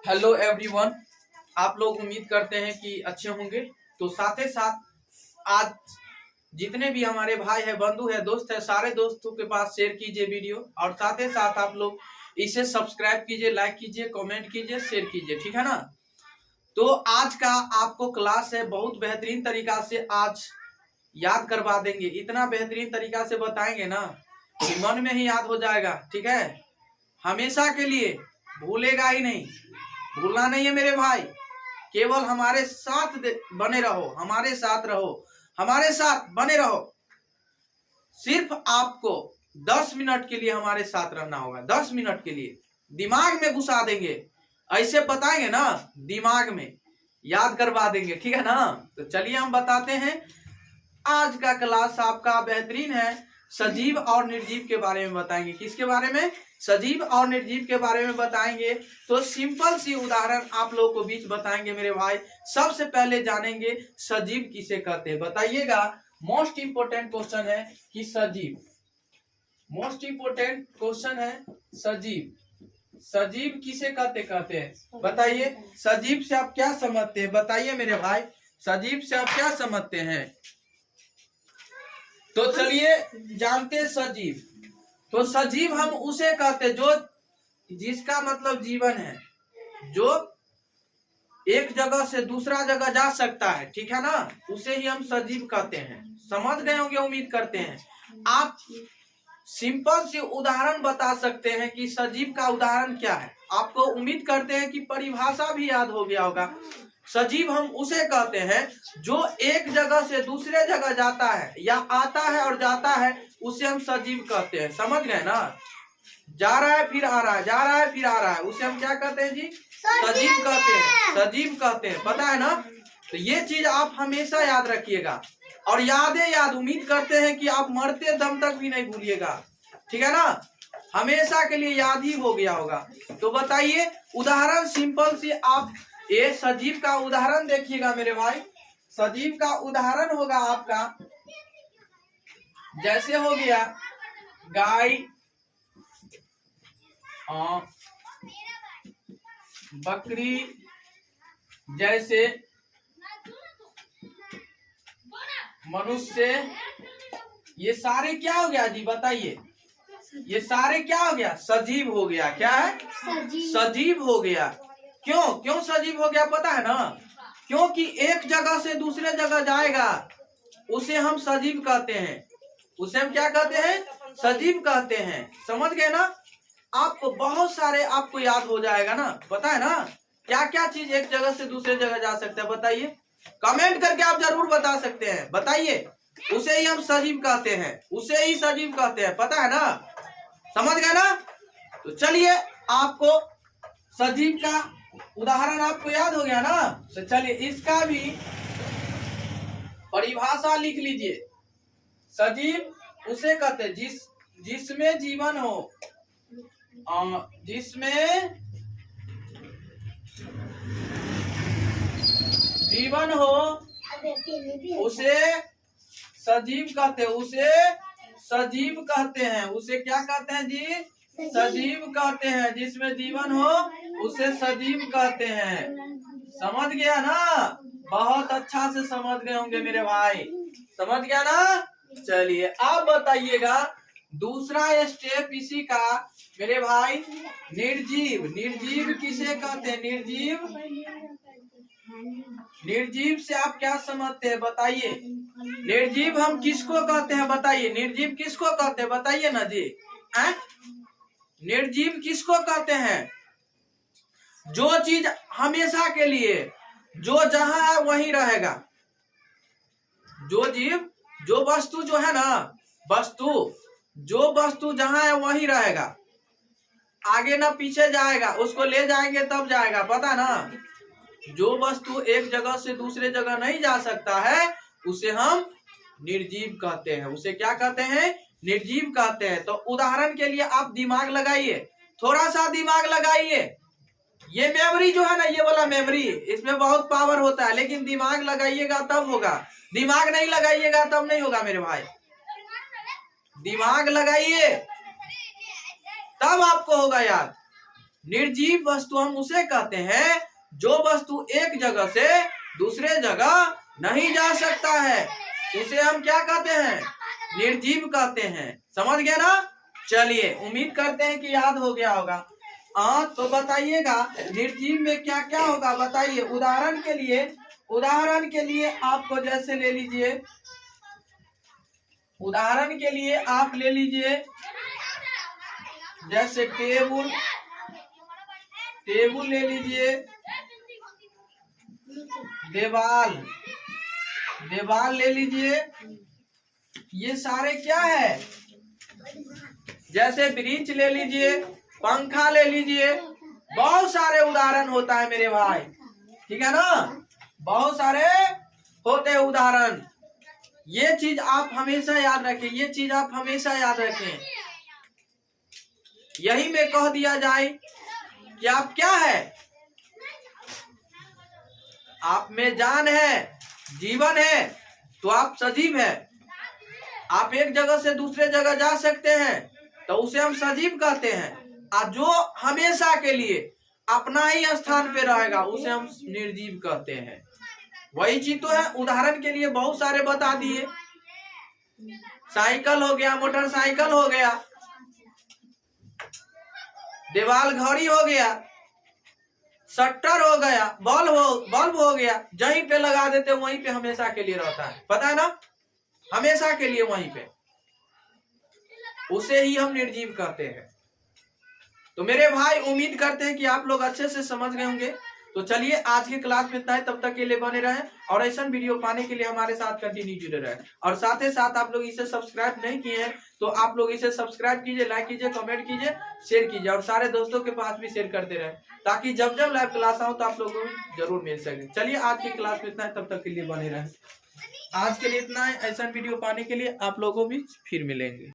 Hello everyone, आप लोग उम्मीद करते हैं कि अच्छे होंगे। तो साथ ही साथ आज जितने भी हमारे भाई है, बंधु है, दोस्त है, सारे दोस्तों के पास शेयर कीजिए वीडियो, और साथ ही साथ आप लोग इसे सब्सक्राइब कीजिए, लाइक कीजिए, कमेंट कीजिए, शेयर कीजिए, ठीक है ना। तो आज का आपको क्लास है, बहुत बेहतरीन तरीका से आज याद करवा देंगे। इतना बेहतरीन तरीका से बताएंगे ना कि मन में ही याद हो जाएगा, ठीक है। हमेशा के लिए भूलेगा ही नहीं, भूलना नहीं है मेरे भाई। केवल हमारे साथ बने रहो, हमारे साथ रहो, हमारे साथ बने रहो। सिर्फ आपको 10 मिनट के लिए हमारे साथ रहना होगा। 10 मिनट के लिए दिमाग में घुसा देंगे, ऐसे बताएंगे ना, दिमाग में याद करवा देंगे, ठीक है ना। तो चलिए हम बताते हैं। आज का क्लास आपका बेहतरीन है, सजीव और निर्जीव के बारे में बताएंगे। किसके बारे में? सजीव और निर्जीव के बारे में बताएंगे। तो सिंपल सी उदाहरण आप लोगों को बीच बताएंगे मेरे भाई। सबसे पहले जानेंगे सजीव किसे कहते हैं, बताइएगा। मोस्ट इंपोर्टेंट क्वेश्चन है कि सजीव, मोस्ट इंपोर्टेंट क्वेश्चन है सजीव। सजीव किसे कहते हैं बताइए। सजीव से आप क्या समझते हैं बताइए मेरे भाई, सजीव से आप क्या समझते हैं। तो चलिए जानते हैं सजीव। तो सजीव हम उसे कहते जो जिसका मतलब जीवन है, जो एक जगह से दूसरा जगह जा सकता है, ठीक है ना, उसे ही हम सजीव कहते हैं। समझ गए होंगे उम्मीद करते हैं। आप सिंपल से उदाहरण बता सकते हैं कि सजीव का उदाहरण क्या है। आपको उम्मीद करते हैं कि परिभाषा भी याद हो गया होगा। सजीव हम उसे कहते हैं जो एक जगह से दूसरे जगह जाता है या आता है और जाता है, उसे हम सजीव कहते हैं। समझ गए ना। जा रहा है फिर आ रहा है, जा रहा है फिर आ रहा है, उसे हम क्या कहते हैं जी? सजीव कहते हैं, सजीव कहते हैं, पता है ना। तो ये चीज आप हमेशा याद रखिएगा, और याद उम्मीद करते हैं कि आप मरते दम तक भी नहीं भूलिएगा, ठीक है ना। हमेशा के लिए याद ही हो गया होगा। तो बताइए उदाहरण सिंपल से आप ये सजीव का उदाहरण देखिएगा मेरे भाई। सजीव का उदाहरण होगा आपका, जैसे हो गया गाय, बकरी, जैसे मनुष्य, ये सारे क्या हो गया जी बताइए। ये सारे क्या हो गया? सजीव हो गया। क्या है? सजीव हो गया। क्यों सजीव हो गया पता है ना? क्योंकि एक जगह से दूसरे जगह जाएगा, उसे हम सजीव कहते हैं। उसे हम क्या कहते हैं? सजीव कहते हैं। समझ गए ना। आपको बहुत सारे आपको याद हो जाएगा ना, पता है ना क्या क्या चीज एक जगह से दूसरे जगह जा सकता है बताइए। कमेंट करके आप जरूर बता सकते हैं, बताइए। उसे ही हम सजीव कहते हैं, उसे ही सजीव कहते हैं, पता है ना। समझ गए ना। तो चलिए आपको सजीव का उदाहरण आपको याद हो गया ना। तो चलिए इसका भी परिभाषा लिख लीजिए। सजीव उसे कहते हैं जिसमें जीवन हो, जिसमें जीवन हो उसे सजीव कहते हैं, उसे सजीव कहते हैं। उसे क्या कहते हैं जी? सजीव कहते हैं। जिसमें जीवन हो उसे सजीव कहते हैं। समझ गया ना। बहुत अच्छा से समझ गए होंगे मेरे भाई, समझ गया ना। चलिए आप बताइएगा दूसरा स्टेप इसी का मेरे भाई। निर्जीव, निर्जीव किसे कहते हैं? निर्जीव से आप क्या समझते हैं बताइए। निर्जीव हम किसको कहते हैं बताइए। निर्जीव किसको कहते हैं बताइए ना जी। निर्जीव किसको कहते हैं? जो चीज हमेशा के लिए, जो जहां है वहीं रहेगा। जो जीव, जो वस्तु जो है ना, जो वस्तु जहां है वहीं रहेगा, आगे ना पीछे जाएगा। उसको ले जाएंगे तब जाएगा, पता ना। जो वस्तु एक जगह से दूसरे जगह नहीं जा सकता है, उसे हम निर्जीव कहते हैं। उसे क्या कहते हैं? निर्जीव कहते हैं। तो उदाहरण के लिए आप दिमाग लगाइए, थोड़ा सा दिमाग लगाइए। ये मेमोरी जो है ना, ये वाला मेमोरी, इसमें बहुत पावर होता है, लेकिन दिमाग लगाइएगा तब होगा। दिमाग नहीं लगाइएगा तब नहीं होगा मेरे भाई। दिमाग लगाइए तब आपको होगा याद। निर्जीव वस्तु हम उसे कहते हैं जो वस्तु एक जगह से दूसरे जगह नहीं जा सकता है, उसे हम क्या कहते हैं? निर्जीव कहते हैं। समझ गए ना? चलिए, उम्मीद करते हैं कि याद हो गया होगा। तो बताइएगा निर्जीव में क्या क्या होगा, बताइए। उदाहरण के लिए आपको जैसे ले लीजिए, उदाहरण के लिए आप ले लीजिए जैसे टेबुल ले लीजिए, देवाल ले लीजिए, ये सारे क्या है? जैसे वृक्ष ले लीजिए, पंखा ले लीजिए, बहुत सारे उदाहरण होता है मेरे भाई, ठीक है ना? बहुत सारे होते हैं उदाहरण। ये चीज आप हमेशा याद रखें, ये चीज आप हमेशा याद रखें। यही में कह दिया जाए कि आप क्या है? आप में जान है, जीवन है, तो आप सजीव है। आप एक जगह से दूसरे जगह जा सकते हैं तो उसे हम सजीव कहते हैं, और जो हमेशा के लिए अपना ही स्थान पे रहेगा उसे हम निर्जीव कहते हैं। वही चीज तो है। उदाहरण के लिए बहुत सारे बता दिए। साइकिल हो गया, मोटरसाइकिल हो गया, दीवार घड़ी हो गया, शटर हो गया, बल्ब हो गया। जहीं पे लगा देते वहीं पे हमेशा के लिए रहता है, पता है ना? हमेशा के लिए वहीं पे, उसे ही हम निर्जीव कहते हैं। तो मेरे भाई, उम्मीद करते हैं कि आप लोग अच्छे से समझ गए होंगे। तो चलिए, आज के क्लास में इतना है। तब तक के लिए बने रहें और ऐसा वीडियो पाने के लिए हमारे साथ कंटिन्यू जुड़े रहें। और साथ ही साथ आप लोग इसे सब्सक्राइब नहीं किए हैं तो आप लोग इसे सब्सक्राइब कीजिए, लाइक कीजिए, कमेंट कीजिए, शेयर कीजिए, और सारे दोस्तों के पास भी शेयर करते रहें, ताकि जब जब लाइव क्लास आओ तो आप लोगों को जरूर मिल सके। चलिए, आज की क्लास में इतना है। तब तक के लिए बने रहें। आज के लिए इतना है। ऐसा वीडियो पाने के लिए आप लोगों भी फिर मिलेंगे।